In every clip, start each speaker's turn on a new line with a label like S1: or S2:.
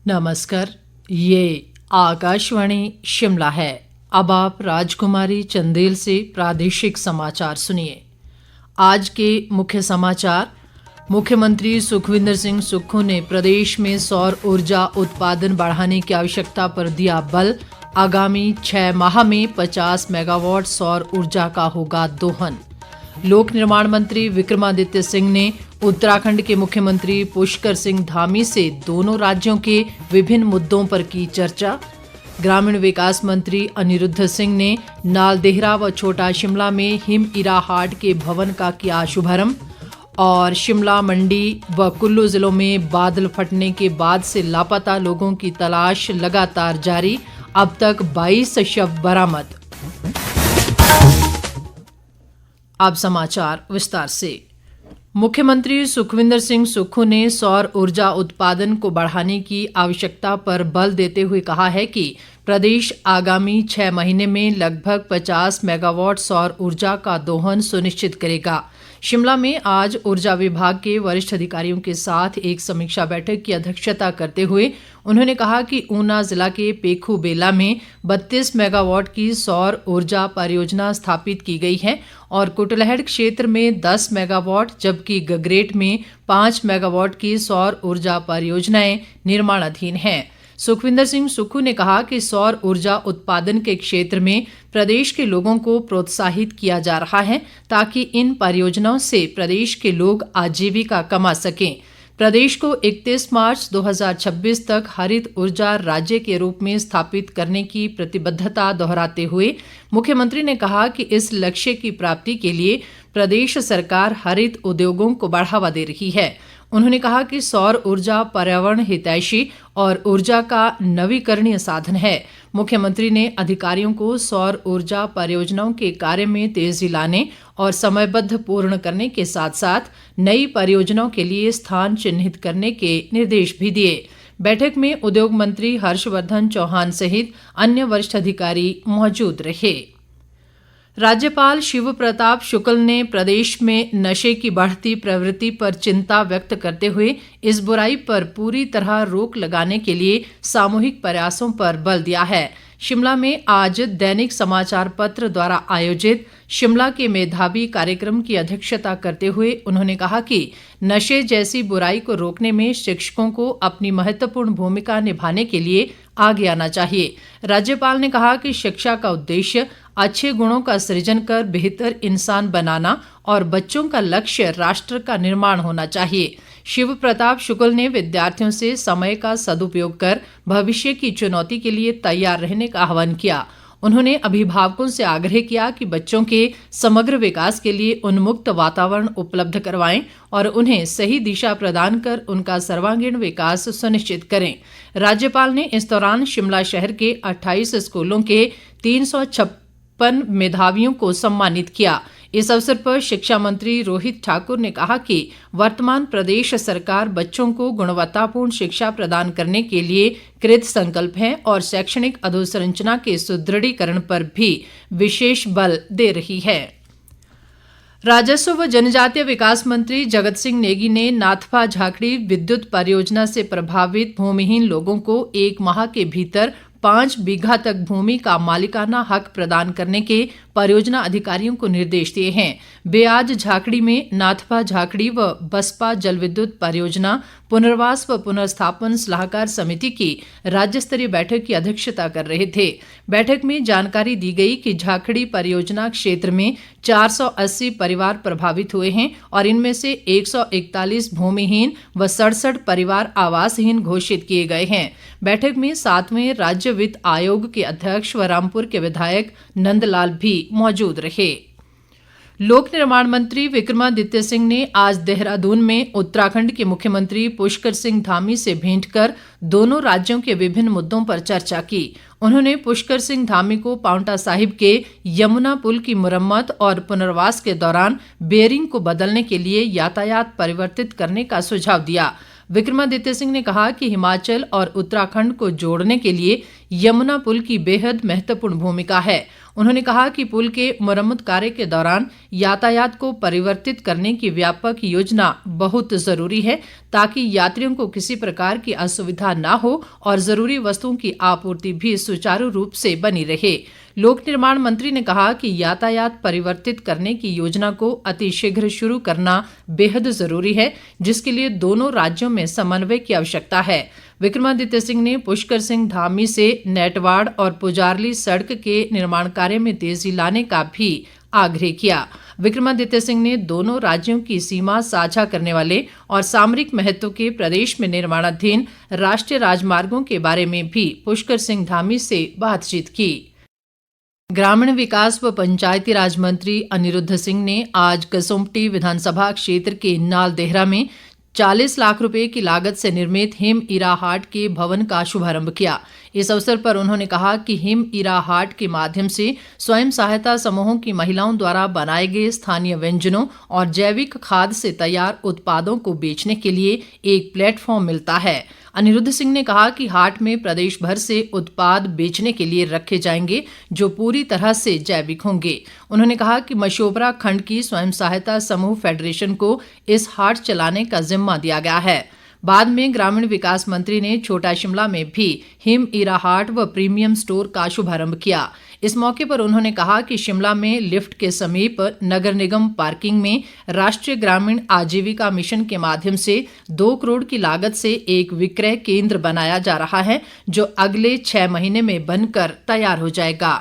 S1: नमस्कार। ये आकाशवाणी शिमला है। अब आप राजकुमारी चंदेल से प्रादेशिक समाचार सुनिए। आज के मुख्य समाचार। मुख्यमंत्री सुखविंदर सिंह सुक्खू ने प्रदेश में सौर ऊर्जा उत्पादन बढ़ाने की आवश्यकता पर दिया बल। आगामी 6 माह में 50 मेगावाट सौर ऊर्जा का होगा दोहन। लोक निर्माण मंत्री विक्रमादित्य सिंह ने उत्तराखंड के मुख्यमंत्री पुष्कर सिंह धामी से दोनों राज्यों के विभिन्न मुद्दों पर की चर्चा। ग्रामीण विकास मंत्री अनिरुद्ध सिंह ने नालदेहरा व छोटा शिमला में हिम इरा हाट के भवन का किया शुभारंभ। और शिमला, मंडी व कुल्लू जिलों में बादल फटने के बाद से लापता लोगों की तलाश लगातार जारी। अब तक 22 शव बरामद। अब समाचार विस्तार से। मुख्यमंत्री सुखविंदर सिंह सुक्खू ने सौर ऊर्जा उत्पादन को बढ़ाने की आवश्यकता पर बल देते हुए कहा है कि प्रदेश आगामी 6 महीने में लगभग 50 मेगावाट सौर ऊर्जा का दोहन सुनिश्चित करेगा। शिमला में आज ऊर्जा विभाग के वरिष्ठ अधिकारियों के साथ एक समीक्षा बैठक की अध्यक्षता करते हुए उन्होंने कहा कि ऊना जिला के पेखू बेला में 32 मेगावाट की सौर ऊर्जा परियोजना स्थापित की गई है और कुटलैहड़ क्षेत्र में 10 मेगावाट जबकि गगरेट में 5 मेगावाट की सौर ऊर्जा परियोजनाएं निर्माणाधीन हैं। सुखविंदर सिंह सुक्खू ने कहा कि सौर ऊर्जा उत्पादन के क्षेत्र में प्रदेश के लोगों को प्रोत्साहित किया जा रहा है ताकि इन परियोजनाओं से प्रदेश के लोग आजीविका कमा सकें। प्रदेश को 31 मार्च 2026 तक हरित ऊर्जा राज्य के रूप में स्थापित करने की प्रतिबद्धता दोहराते हुए मुख्यमंत्री ने कहा कि इस लक्ष्य की प्राप्ति के लिए प्रदेश सरकार हरित उद्योगों को बढ़ावा दे रही है। उन्होंने कहा कि सौर ऊर्जा पर्यावरण हितैषी और ऊर्जा का नवीकरणीय साधन है। मुख्यमंत्री ने अधिकारियों को सौर ऊर्जा परियोजनाओं के कार्य में तेजी लाने और समयबद्ध पूर्ण करने के साथ साथ नई परियोजनाओं के लिए स्थान चिन्हित करने के निर्देश भी दिए। बैठक में उद्योग मंत्री हर्षवर्धन चौहान सहित अन्य वरिष्ठ अधिकारी मौजूद रहे। राज्यपाल शिव प्रताप शुक्ल ने प्रदेश में नशे की बढ़ती प्रवृत्ति पर चिंता व्यक्त करते हुए इस बुराई पर पूरी तरह रोक लगाने के लिए सामूहिक प्रयासों पर बल दिया है। शिमला में आज दैनिक समाचार पत्र द्वारा आयोजित शिमला के मेधावी कार्यक्रम की अध्यक्षता करते हुए उन्होंने कहा कि नशे जैसी बुराई को रोकने में शिक्षकों को अपनी महत्वपूर्ण भूमिका निभाने के लिए आगे आना चाहिए। राज्यपाल ने कहा कि शिक्षा का उद्देश्य अच्छे गुणों का सृजन कर बेहतर इंसान बनाना और बच्चों का लक्ष्य राष्ट्र का निर्माण होना चाहिए। शिव प्रताप शुक्ल ने विद्यार्थियों से समय का सदुपयोग कर भविष्य की चुनौती के लिए तैयार रहने का आह्वान किया। उन्होंने अभिभावकों से आग्रह किया कि बच्चों के समग्र विकास के लिए उन्मुक्त वातावरण उपलब्ध करवाएं और उन्हें सही दिशा प्रदान कर उनका सर्वांगीण विकास सुनिश्चित करें। राज्यपाल ने इस दौरान शिमला शहर के 28 स्कूलों के 356 मेधावियों को सम्मानित किया। इस अवसर पर शिक्षा मंत्री रोहित ठाकुर ने कहा कि वर्तमान प्रदेश सरकार बच्चों को गुणवत्तापूर्ण शिक्षा प्रदान करने के लिए कृत संकल्प है और शैक्षणिक अधोसंरचना के सुदृढ़ीकरण पर भी विशेष बल दे रही है। राजस्व व जनजातीय विकास मंत्री जगत सिंह नेगी ने नाथपा झाकड़ी विद्युत परियोजना से प्रभावित भूमिहीन लोगों को 1 माह के भीतर 5 बीघा तक भूमि का मालिकाना हक प्रदान करने के परियोजना अधिकारियों को निर्देश दिए हैं। वे आज झाकड़ी में नाथपा झाकड़ी व बसपा जल विद्युत परियोजना पुनर्वास व पुनर्स्थापन सलाहकार समिति की राज्य स्तरीय बैठक की अध्यक्षता कर रहे थे। बैठक में जानकारी दी गई कि झाकड़ी परियोजना क्षेत्र में 480 परिवार प्रभावित हुए हैं और इनमें से 141 भूमिहीन व 67 परिवार आवासहीन घोषित किए गए हैं। बैठक में 7वें राज्य वित्त आयोग के अध्यक्ष व रामपुर के विधायक नंदलाल भी मौजूद रहे। लोक निर्माण मंत्री विक्रमादित्य सिंह ने आज देहरादून में उत्तराखंड के मुख्यमंत्री पुष्कर सिंह धामी से भेंट कर दोनों राज्यों के विभिन्न मुद्दों पर चर्चा की। उन्होंने पुष्कर सिंह धामी को पांवटा साहिब के यमुना पुल की मुरम्मत और पुनर्वास के दौरान बेयरिंग को बदलने के लिए यातायात परिवर्तित करने का सुझाव दिया। विक्रमादित्य सिंह ने कहा कि हिमाचल और उत्तराखंड को जोड़ने के लिए यमुना पुल की बेहद महत्वपूर्ण भूमिका है। उन्होंने कहा कि पुल के मरम्मत कार्य के दौरान यातायात को परिवर्तित करने की व्यापक योजना बहुत जरूरी है ताकि यात्रियों को किसी प्रकार की असुविधा न हो और जरूरी वस्तुओं की आपूर्ति भी सुचारू रूप से बनी रहे। लोक निर्माण मंत्री ने कहा कि यातायात परिवर्तित करने की योजना को अतिशीघ्र शुरू करना बेहद जरूरी है, जिसके लिए दोनों राज्यों में समन्वय की आवश्यकता है। विक्रमादित्य सिंह ने पुष्कर सिंह धामी से नेटवाड़ और पुजारली सड़क के निर्माण कार्य में तेजी लाने का भी आग्रह किया। विक्रमादित्य सिंह ने दोनों राज्यों की सीमा साझा करने वाले और सामरिक महत्व के प्रदेश में निर्माणाधीन राष्ट्रीय राजमार्गों के बारे में भी पुष्कर सिंह धामी से बातचीत की। ग्रामीण विकास व पंचायती राज मंत्री अनिरुद्ध सिंह ने आज कसुम्पटी विधानसभा क्षेत्र के नालदेहरा में 40 लाख रुपए की लागत से निर्मित हिम इरा हाट के भवन का शुभारंभ किया। इस अवसर पर उन्होंने कहा कि हिम इरा हाट के माध्यम से स्वयं सहायता समूहों की महिलाओं द्वारा बनाए गए स्थानीय व्यंजनों और जैविक खाद से तैयार उत्पादों को बेचने के लिए एक प्लेटफॉर्म मिलता है। अनिरुद्ध सिंह ने कहा कि हाट में प्रदेश भर से उत्पाद बेचने के लिए रखे जाएंगे जो पूरी तरह से जैविक होंगे। उन्होंने कहा कि मशोबरा खंड की स्वयं सहायता समूह फेडरेशन को इस हाट चलाने का जिम्मा दिया गया है। बाद में ग्रामीण विकास मंत्री ने छोटा शिमला में भी हिम इरा हाट व प्रीमियम स्टोर का शुभारंभ किया। इस मौके पर उन्होंने कहा कि शिमला में लिफ्ट के समीप नगर निगम पार्किंग में राष्ट्रीय ग्रामीण आजीविका मिशन के माध्यम से 2 करोड़ की लागत से एक विक्रय केंद्र बनाया जा रहा है, जो अगले 6 महीने में बनकर तैयार हो जाएगा।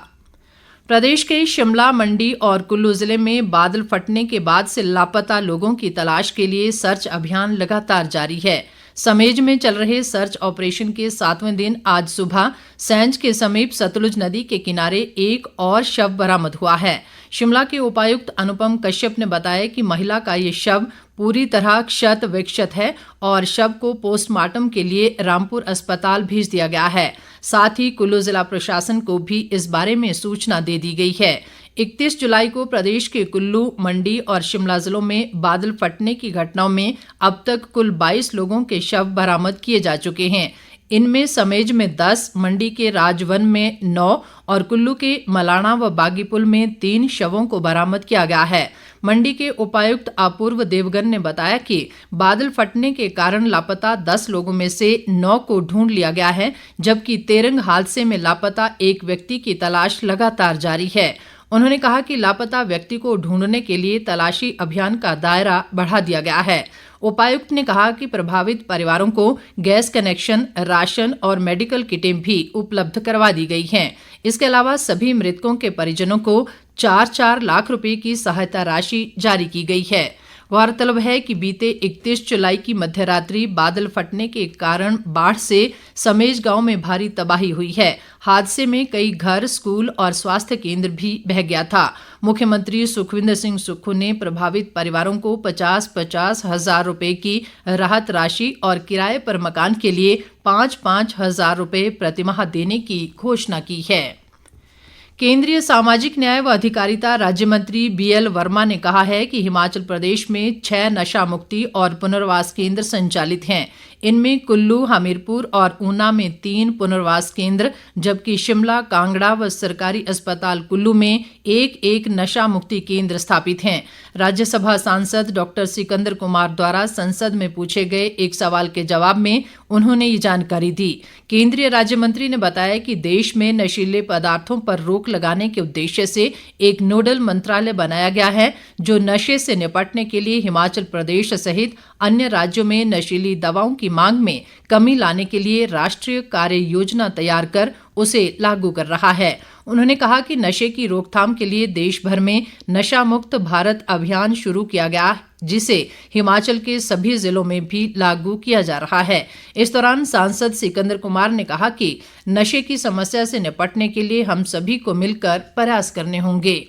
S1: प्रदेश के शिमला, मंडी और कुल्लू जिले में बादल फटने के बाद से लापता लोगों की तलाश के लिए सर्च अभियान लगातार जारी है। समेज में चल रहे सर्च ऑपरेशन के 7वें दिन आज सुबह सैंज के समीप सतलुज नदी के किनारे एक और शव बरामद हुआ है। शिमला के उपायुक्त अनुपम कश्यप ने बताया कि महिला का ये शव पूरी तरह क्षत विक्षत है और शव को पोस्टमार्टम के लिए रामपुर अस्पताल भेज दिया गया है। साथ ही कुल्लू जिला प्रशासन को भी इस बारे में सूचना दे दी गई है। 31 जुलाई को प्रदेश के कुल्लू, मंडी और शिमला जिलों में बादल फटने की घटनाओं में अब तक कुल 22 लोगों के शव बरामद किए जा चुके हैं। इनमें समेज में 10, मंडी के राजवन में 9 और कुल्लू के मलाणा व बागीपुल में 3 शवों को बरामद किया गया है। मंडी के उपायुक्त अपूर्व देवगन ने बताया कि बादल फटने के कारण लापता 10 लोगों में से 9 को ढूंढ लिया गया है, जबकि तेरंग हादसे में लापता एक व्यक्ति की तलाश लगातार जारी है। उन्होंने कहा कि लापता व्यक्ति को ढूंढने के लिए तलाशी अभियान का दायरा बढ़ा दिया गया है। उपायुक्त ने कहा कि प्रभावित परिवारों को गैस कनेक्शन, राशन और मेडिकल किटें भी उपलब्ध करवा दी गई हैं। इसके अलावा सभी मृतकों के परिजनों को 4-4 लाख रुपए की सहायता राशि जारी की गई है। गौरतलब है कि बीते 31 जुलाई की मध्यरात्रि बादल फटने के कारण बाढ़ से समेज गांव में भारी तबाही हुई है। हादसे में कई घर, स्कूल और स्वास्थ्य केंद्र भी बह गया था। मुख्यमंत्री सुखविंदर सिंह सुक्खू ने प्रभावित परिवारों को 50-50 हजार रुपए की राहत राशि और किराए पर मकान के लिए 5-5 हजार रुपए प्रतिमाह देने की घोषणा की है। केंद्रीय सामाजिक न्याय व अधिकारिता राज्य मंत्री BL वर्मा ने कहा है कि हिमाचल प्रदेश में 6 नशा मुक्ति और पुनर्वास केंद्र संचालित हैं। इनमें कुल्लू, हमीरपुर और ऊना में 3 पुनर्वास केंद्र, जबकि शिमला, कांगड़ा व सरकारी अस्पताल कुल्लू में एक नशा मुक्ति केंद्र स्थापित हैं। राज्यसभा सांसद डॉक्टर सिकंदर कुमार द्वारा संसद में पूछे गए एक सवाल के जवाब में उन्होंने ये जानकारी दी। केंद्रीय राज्य मंत्री ने बताया कि देश में नशीले पदार्थों पर रोक लगाने के उद्देश्य से एक नोडल मंत्रालय बनाया गया है, जो नशे से निपटने के लिए हिमाचल प्रदेश सहित अन्य राज्यों में नशीली दवाओं की मांग में कमी लाने के लिए राष्ट्रीय कार्य योजना तैयार कर उसे लागू कर रहा है। उन्होंने कहा कि नशे की रोकथाम के लिए देश भर में नशा मुक्त भारत अभियान शुरू किया गया, जिसे हिमाचल के सभी जिलों में भी लागू किया जा रहा है। इस दौरान सांसद सिकंदर कुमार ने कहा कि नशे की समस्या से निपटने के लिए हम सभी को मिलकर प्रयास करने होंगे।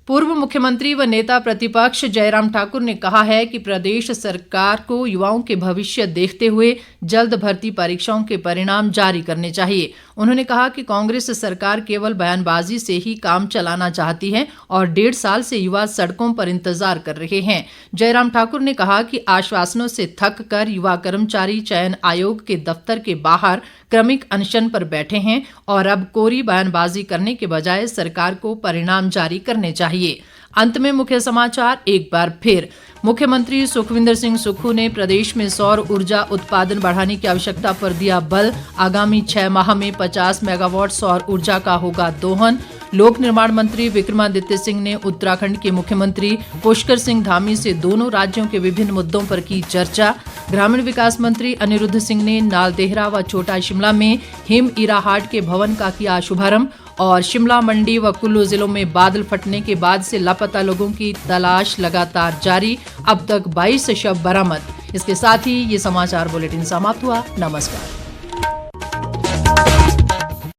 S1: पूर्व मुख्यमंत्री व नेता प्रतिपक्ष जयराम ठाकुर ने कहा है कि प्रदेश सरकार को युवाओं के भविष्य देखते हुए जल्द भर्ती परीक्षाओं के परिणाम जारी करने चाहिए। उन्होंने कहा कि कांग्रेस सरकार केवल बयानबाजी से ही काम चलाना चाहती है और 1.5 साल से युवा सड़कों पर इंतजार कर रहे हैं। जयराम ठाकुर ने कहा कि आश्वासनों से थक कर युवा कर्मचारी चयन आयोग के दफ्तर के बाहर क्रमिक अनशन पर बैठे हैं और अब कोरी बयानबाजी करने के बजाय सरकार को परिणाम जारी करने चाहिए। अंत में मुख्य समाचार एक बार फिर। मुख्यमंत्री सुखविंदर सिंह सुक्खू ने प्रदेश में सौर ऊर्जा उत्पादन बढ़ाने की आवश्यकता पर दिया बल। आगामी 6 माह में 50 मेगावाट सौर ऊर्जा का होगा दोहन। लोक निर्माण मंत्री विक्रमादित्य सिंह ने उत्तराखंड के मुख्यमंत्री पुष्कर सिंह धामी से दोनों राज्यों के विभिन्न मुद्दों पर की चर्चा। ग्रामीण विकास मंत्री अनिरुद्ध सिंह ने नालदेहरा व छोटा शिमला में हिम इरा हाट के भवन का किया शुभारंभ। और शिमला, मंडी व कुल्लू जिलों में बादल फटने के बाद से लापता लोगों की तलाश लगातार जारी। अब तक 22 शव बरामद। इसके साथ ही ये समाचार बुलेटिन समाप्त हुआ। नमस्कार।